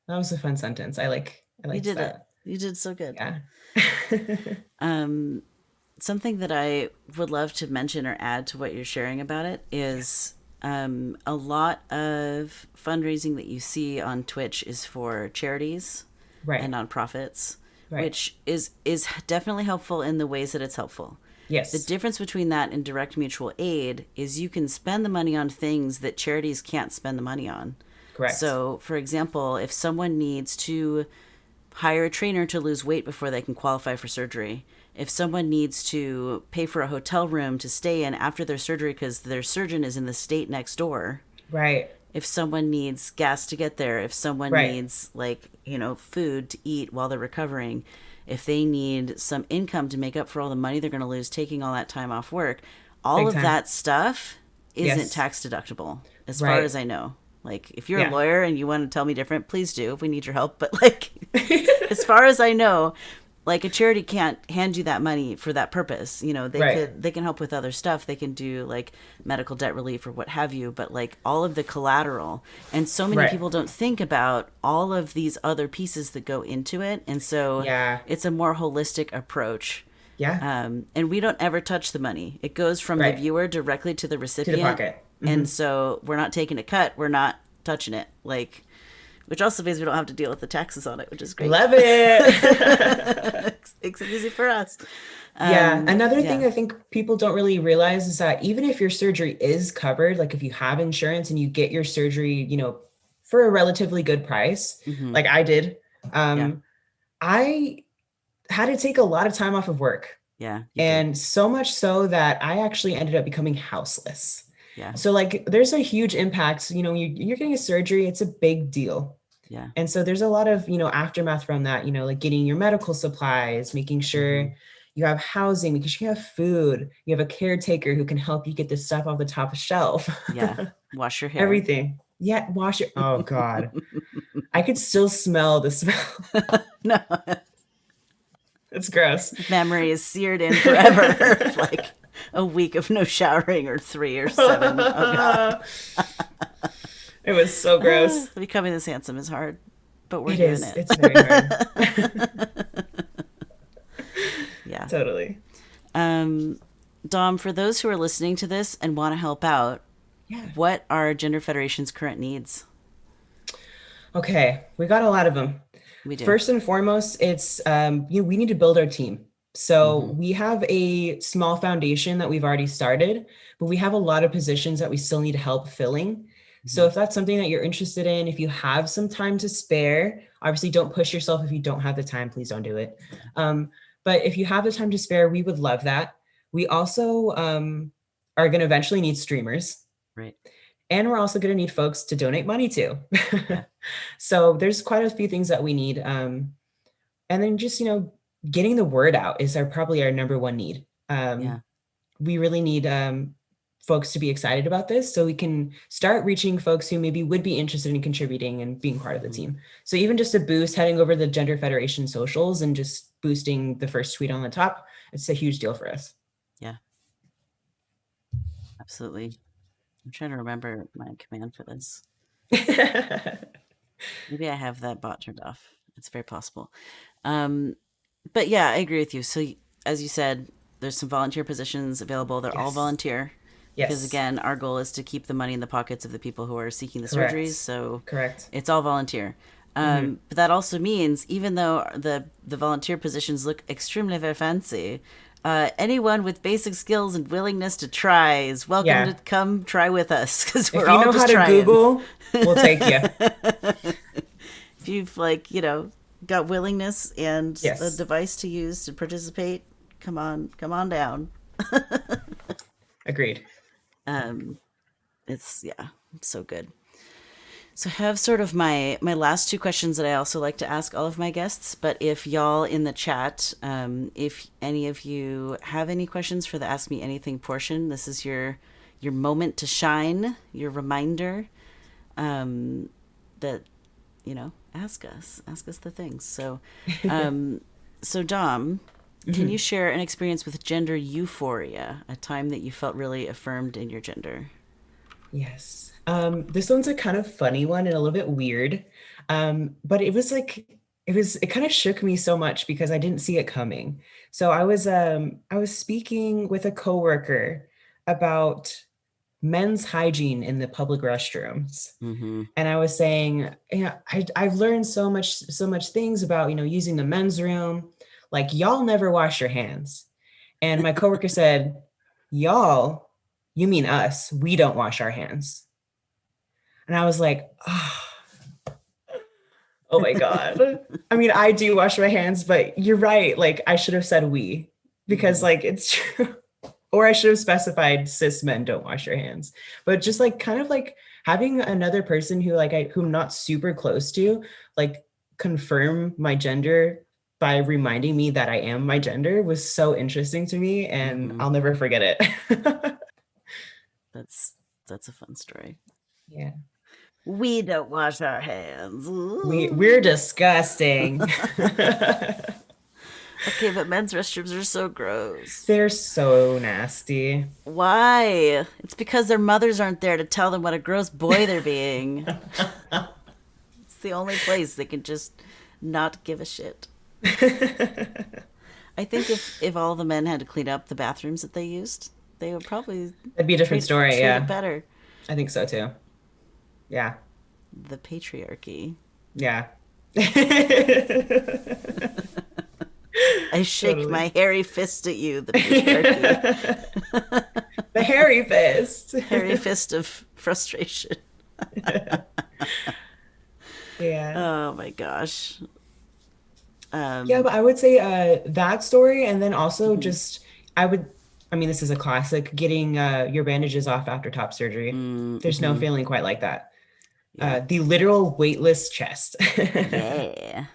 That was a fun sentence. I you liked did it. that. You did so good. Yeah. Um, Something that I would love to mention or add to what you're sharing about it is a lot of fundraising that you see on Twitch is for charities and Right. nonprofits, Right. which is definitely helpful in the ways that it's helpful. The Yes. difference between that and direct mutual aid is you can spend the money on things that charities can't spend the money on. Correct. So, for example, if someone needs to hire a trainer to lose weight before they can qualify for surgery, if someone needs to pay for a hotel room to stay in after their surgery because their surgeon is in the state next door, Right. if someone needs gas to get there, if someone Right. needs, like, food to eat while they're recovering, if they need some income to make up for all the money they're going to lose taking all that time off work, all Big of time. that stuff isn't Yes. tax deductible as far Right. as I know. Like, if you're a Yeah. lawyer and you want to tell me different, please do if we need your help. But, like, as far as I know, like, a charity can't hand you that money for that purpose. Right. They can help with other stuff. They can do, like, medical debt relief or what have you, but, like, all of the collateral, and so many Right. people don't think about all of these other pieces that go into it, and so Yeah. it's a more holistic approach. Yeah. And we don't ever touch the money. It goes from the Right. viewer directly to the To the recipient, pocket. and so we're not taking a cut. We're not touching it. Like, which also means we don't have to deal with the taxes on it, which is great. Love it. Makes it easy for us. Yeah. Another Yeah. thing I think people don't really realize is that even if your surgery is covered, like if you have insurance and you get your surgery, for a relatively good price, Mm-hmm. like I did, Yeah. I had to take a lot of time off of work. Yeah. You did. And so much so that I actually ended up becoming houseless. Yeah. So like there's a huge impact, you're getting a surgery, it's a big deal. Yeah. And so there's a lot of, aftermath from that, like getting your medical supplies, making sure Mm-hmm. you have housing, because you have food, you have a caretaker who can help you get this stuff off the top of shelf. Yeah. Wash your hair. Everything. Yeah, wash it. Oh God. I could still smell the smell. No. It's gross. Memory is seared in forever. Like a week of no showering or 3 or 7. Oh God. It was so gross. Becoming this handsome is hard, but we're It doing is. it. It's very hard. Yeah. Totally. Dom, for those who are listening to this and want to help out, Yeah. what are Gender Federation's current needs? Okay. We got a lot of them. We do. First and foremost, it's we need to build our team. So Mm-hmm. we have a small foundation that we've already started, but we have a lot of positions that we still need help filling. So Mm-hmm. if that's something that you're interested in, if you have some time to spare, obviously don't push yourself. If you don't have the time, please don't do it. But if you have the time to spare, we would love that. We also are going to eventually need streamers. Right. And we're also going to need folks to donate money to. Yeah. So there's quite a few things that we need. And then just, getting the word out is probably our number one need. Yeah. We really need folks to be excited about this so we can start reaching folks who maybe would be interested in contributing and being part of the Mm-hmm. team. So even just a boost heading over the Gender Federation socials and just boosting the first tweet on the top, it's a huge deal for us. Yeah. Absolutely. I'm trying to remember my command for this. Maybe I have that bot turned off. It's very possible. But yeah, I agree with you. So as you said, there's some volunteer positions available. They're all Yes. volunteer. Because Yes. again, our goal is to keep the money in the pockets of the people who are seeking the surgeries. Correct. So Correct. it's all volunteer. Hmm. But that also means, even though the volunteer positions look extremely very fancy, anyone with basic skills and willingness to try is welcome to Yeah. come try with us because If we're you all know how just to trying. Google, we'll take you. If you've like got willingness and a Yes. device to use to participate, come on down. Agreed. Um, it's yeah, it's so good. So I have sort of my last two questions that I also like to ask all of my guests. But if y'all in the chat, if any of you have any questions for the Ask Me Anything portion, this is your moment to shine, your reminder that ask us the things. So Dom, can you Hmm. share an experience with gender euphoria, a time that you felt really affirmed in your gender? Yes. This one's a kind of funny one and a little bit weird. But it was like it kind of shook me so much because I didn't see it coming. So I was speaking with a coworker about men's hygiene in the public restrooms. Mm-hmm. And I was saying, yeah, I've learned so much things about, using the men's room. Like y'all never wash your hands. And my coworker said, y'all, you mean us. We don't wash our hands. And I was like, oh my God. I mean, I do wash my hands, but you're right. Like I should have said we because Mm-hmm. like it's true. Or I should have specified cis men don't wash your hands. But just like kind of like having another person who I'm not super close to, like confirm my gender by reminding me that I am my gender was so interesting to me and Mm-hmm. I'll never forget it. That's that's a fun story. Yeah. We don't wash our hands. We're Ooh. disgusting. Okay, but men's restrooms are so gross. They're so nasty. Why? It's because their mothers aren't there to tell them what a gross boy they're being. It's the only place they can just not give a shit. I think if all the men had to clean up the bathrooms that they used, they would probably That'd be a different story. treat it Yeah, better. I think so too. Yeah. The patriarchy. Yeah. I shake Totally. my hairy fist at you, the patriarchy. The hairy fist. Hairy fist of frustration. Yeah. Oh my gosh. Yeah, Um, but I would say that story, and then also mhm, just I would. I mean, this is a classic. Getting your bandages off after top surgery. There's no mm-hmm. feeling quite like that. Yeah. The literal weightless chest, Yeah.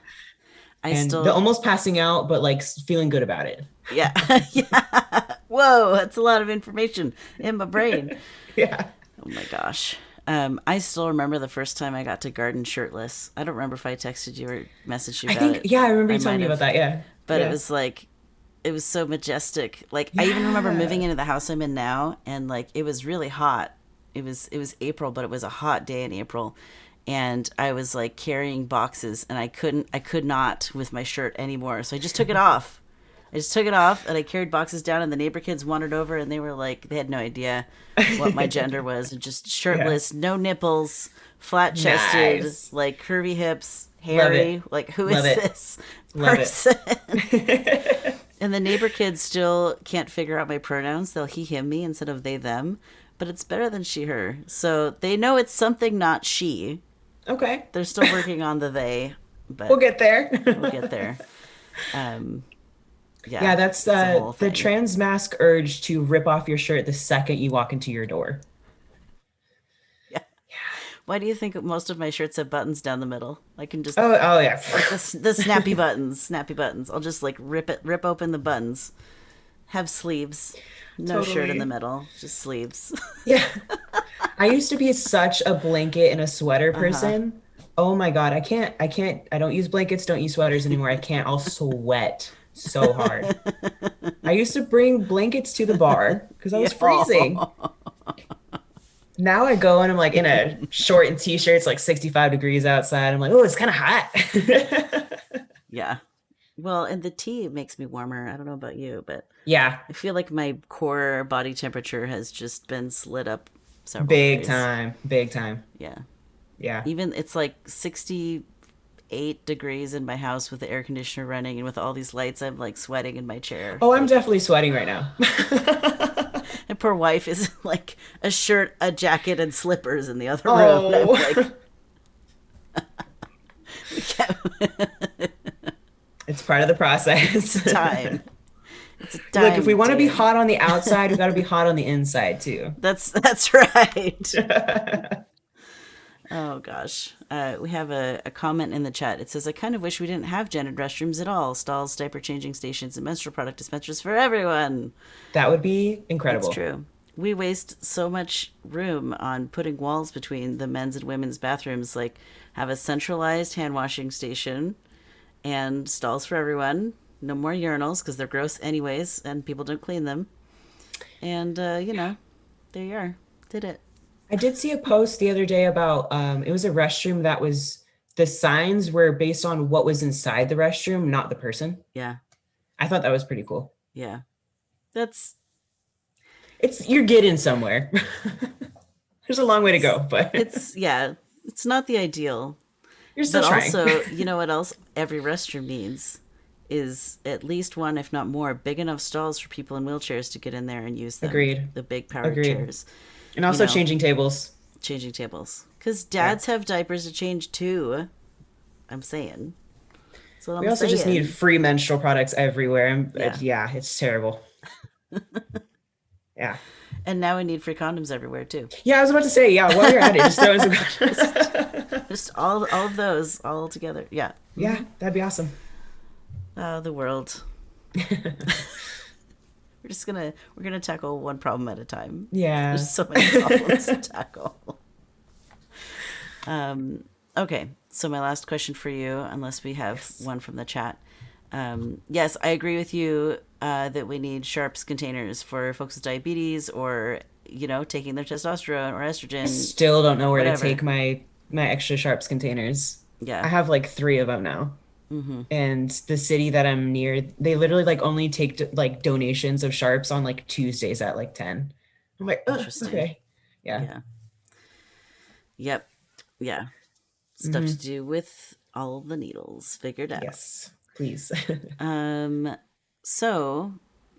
I and the still, almost passing out, but like feeling good about it. yeah. Yeah. Whoa, that's a lot of information in my brain. Yeah. Oh my gosh. I still remember the first time I got to garden shirtless. I don't remember if I texted you or messaged you I about think, it. yeah, I remember I you telling might me about have. that. Yeah. But it Yeah. was like, it was so majestic. Like, I even remember moving Yeah. into the house I'm in now, and like, it was really hot. It was April, but it was a hot day in April. And I was like carrying boxes, and I could not with my shirt anymore. So I just took it off. I just took it off, and I carried boxes down, and the neighbor kids wandered over, and they were like, they had no idea what my gender was, and just Yeah. shirtless, no nipples, flat chested, Nice. like curvy hips, Love hairy. it. Like, who Love is it. this Love it. person? And the neighbor kids still can't figure out my pronouns. They'll he, him, me instead of they, them. But it's better than she, her. So they know it's something, not she. Okay. They're still working on the they, We'll but get there. we'll get there. Um, Yeah, yeah, that's it's a whole the thing. transmasc urge to rip off your shirt the second you walk into your door. Yeah. Why do you think most of my shirts have buttons down the middle? I can just Oh, oh yeah. like the snappy buttons. I'll just like rip open the buttons. Have sleeves. No shirt in the Totally. middle, just sleeves. Yeah. I used to be such a blanket and a sweater Uh huh. person. Oh my God, I don't use blankets, don't use sweaters anymore. I can't. I'll sweat so hard. I used to bring blankets to the bar because I was Yeah. freezing. Now I go and I'm like in a short and t-shirt. It's like 65 degrees outside. I'm like, oh, it's kind of hot. Yeah. Well, and the tea makes me warmer. I don't know about you, but Yeah, I feel like my core body temperature has just been slid up several big degrees. time, big time. Yeah. Yeah. Even it's like 68 degrees in my house with the air conditioner running and with all these lights. I'm like sweating in my chair. Oh, I'm Like, definitely sweating right now. and poor wife is like a shirt, a jacket, and slippers in the other room. And I'm Oh, like, we can't. it's part of the It's process. a time. It's a Look, if we time, want to be dear. hot on the outside, we got to be hot on the inside too. That's right. Oh gosh. We have a comment in the chat. It says, I kind of wish we didn't have gendered restrooms at all. Stalls, diaper changing stations, and menstrual product dispensers for everyone. That would be It's incredible. true. We waste so much room on putting walls between the men's and women's bathrooms. Like, have a centralized hand washing station and stalls for everyone. No more urinals because they're gross anyways, and people don't clean them. And there you are. Did it. I did see a post the other day about it was a restroom that was the signs were based on what was inside the restroom, not the person. Yeah, I thought that was pretty cool. yeah. That's It's you're getting somewhere. There's a long way to it's go, but it's yeah. It's not the ideal, you're still but trying. also, you know what else every restroom needs is at least one, if not more, big enough stalls for people in wheelchairs to get in there and use them. Agreed. The big powered Agreed. chairs, And you also know, changing tables. changing tables. Because Yeah. dads have diapers to change too. I'm saying. That's what We I'm also just need saying. free menstrual products everywhere. And Yeah. yeah, it's terrible. Yeah. And now we need free condoms everywhere too. Yeah, I was about to say, yeah, while you're at it, just throw in some. Just, just all of those all together. Yeah. Yeah, that'd be awesome. Oh, the world. We're gonna tackle one problem at a time. There's Yeah. so many problems to tackle. Um, okay, so my last question for you, unless we have Yes. one from the chat. Yes, I agree with you that we need sharps containers for folks with diabetes or taking their testosterone or I estrogen, still don't know where to whatever. take my extra sharps containers. I Yeah. have like 3 of them now. Mm-hmm. And the city that I'm near, they literally like only take like donations of sharps on like Tuesdays at like 10. I'm like, Interesting. okay. Yeah. Yeah. Yep. Yeah. Stuff to Hmm. do with all the needles figured out. Yes, please. Um, so,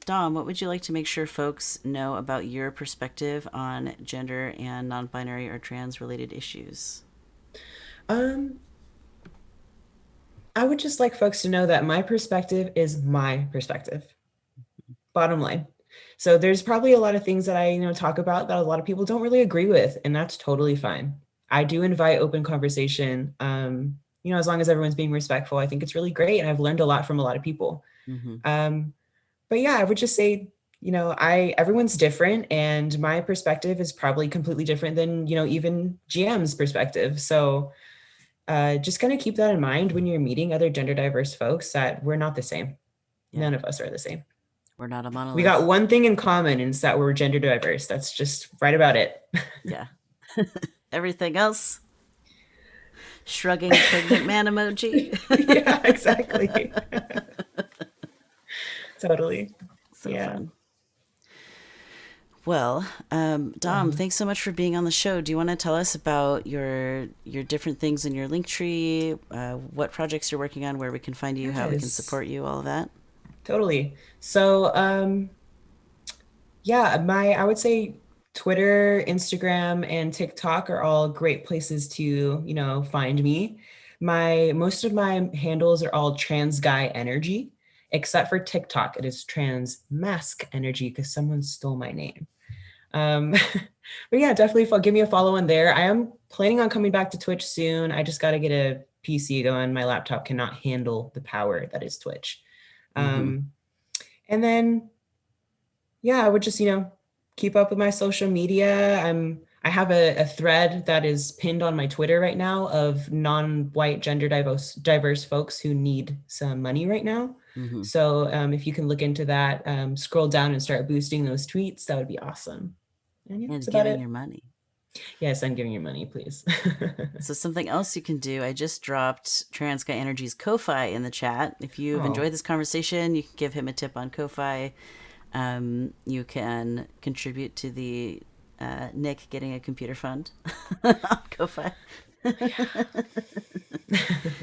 Dom, what would you like to make sure folks know about your perspective on gender and non-binary or trans-related issues? um, I would just like folks to know that my perspective is my perspective. Bottom line. So there's probably a lot of things that I talk about that a lot of people don't really agree with, and that's totally fine. I do invite open conversation. As long as everyone's being respectful, I think it's really great, and I've learned a lot from a lot of people. Mm-hmm. But yeah, I would just say, I everyone's different, and my perspective is probably completely different than even GM's perspective. So just kind of keep that in mind when you're meeting other gender diverse folks that we're not the same. Yeah, None of us are the same. we're not a We got monolith. one thing in common, and it's that we're gender diverse. That's just right about it. Yeah. Everything else, shrugging pregnant man emoji. Yeah, exactly. Totally. So Yeah. fun. Well, Dom, Uh-huh. thanks so much for being on the show. Do you want to tell us about your different things in your link tree, what projects you're working on, where we can find you, how we can Yes, support you, all of that? totally. So, yeah, I would say Twitter, Instagram, and TikTok are all great places to, find me. Most of my handles are all TransGuyEnergy, except for TikTok. It is TransMasc Energy because someone stole my name. Um, but yeah, definitely give me a follow on there. I am planning on coming back to Twitch soon. I just got to get a PC going. My laptop cannot handle the power that is Twitch. Mm-hmm. And then yeah, I would just, keep up with my social media. I have a thread that is pinned on my Twitter right now of non-white gender diverse folks who need some money right now. Mm-hmm. So if you can look into that, scroll down and start boosting those tweets, that would be awesome. And yeah, And that's about giving it. your money. Yes, I'm giving you money, please. So something else you can do, I just dropped TransGuyEnergy's Ko-Fi in the chat. If you've Oh, enjoyed this conversation, you can give him a tip on Ko-Fi. You can contribute to the Nick getting a computer fund on Ko-Fi.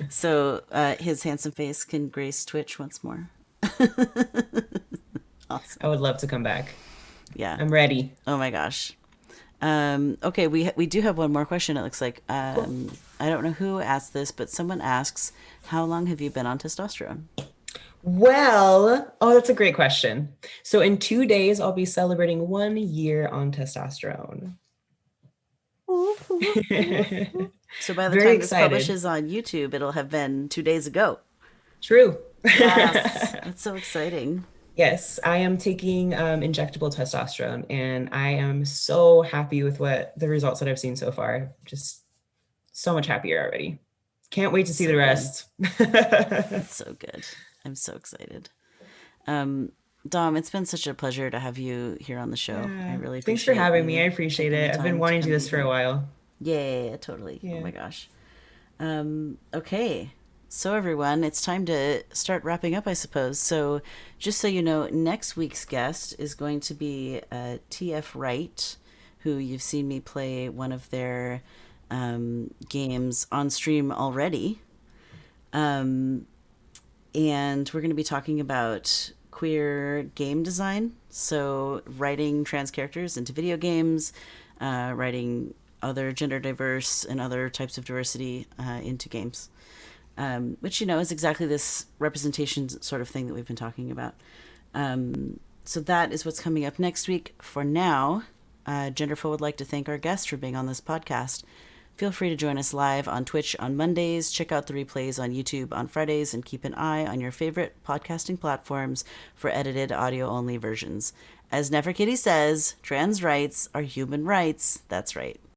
So his handsome face can grace Twitch once more. I Awesome. would love to come back. Yeah. I'm ready. Oh my gosh. Okay, we do have one more question. It looks like I don't know who asked this, but someone asks, "How long have you been on testosterone?" Well, oh, that's a great question. So in 2 days, I'll be celebrating 1 year on testosterone. So by the Very time this excited. publishes on YouTube, it'll have been 2 days ago. True. Yes, that's so exciting. Yes, I am taking injectable testosterone, and I am so happy with what the results that I've seen so far. Just so much happier already. Can't wait to see So the good. rest. That's so good. I'm so excited. Um, Dom, it's been such a pleasure to have you here on the show. I Yeah. really Thanks for appreciate having me. I you appreciate taking the it. I've been time to wanting to come do be this for a here. while. Yeah, totally. Oh Yeah. my gosh. Okay. So, everyone, it's time to start wrapping up, I suppose. So, just so you know, next week's guest is going to be TF Wright, who you've seen me play one of their games on stream already. Um, and we're going to be talking about queer game design. So, writing trans characters into video games, writing other gender diverse and other types of diversity into games, which, you know, is exactly this representation sort of thing that we've been talking about. So, that is what's coming up next week. For now, Genderful would like to thank our guests for being on this podcast. Feel free to join us live on Twitch on Mondays, check out the replays on YouTube on Fridays, and keep an eye on your favorite podcasting platforms for edited audio only versions. As Neferkitty says, trans rights are human rights. That's right.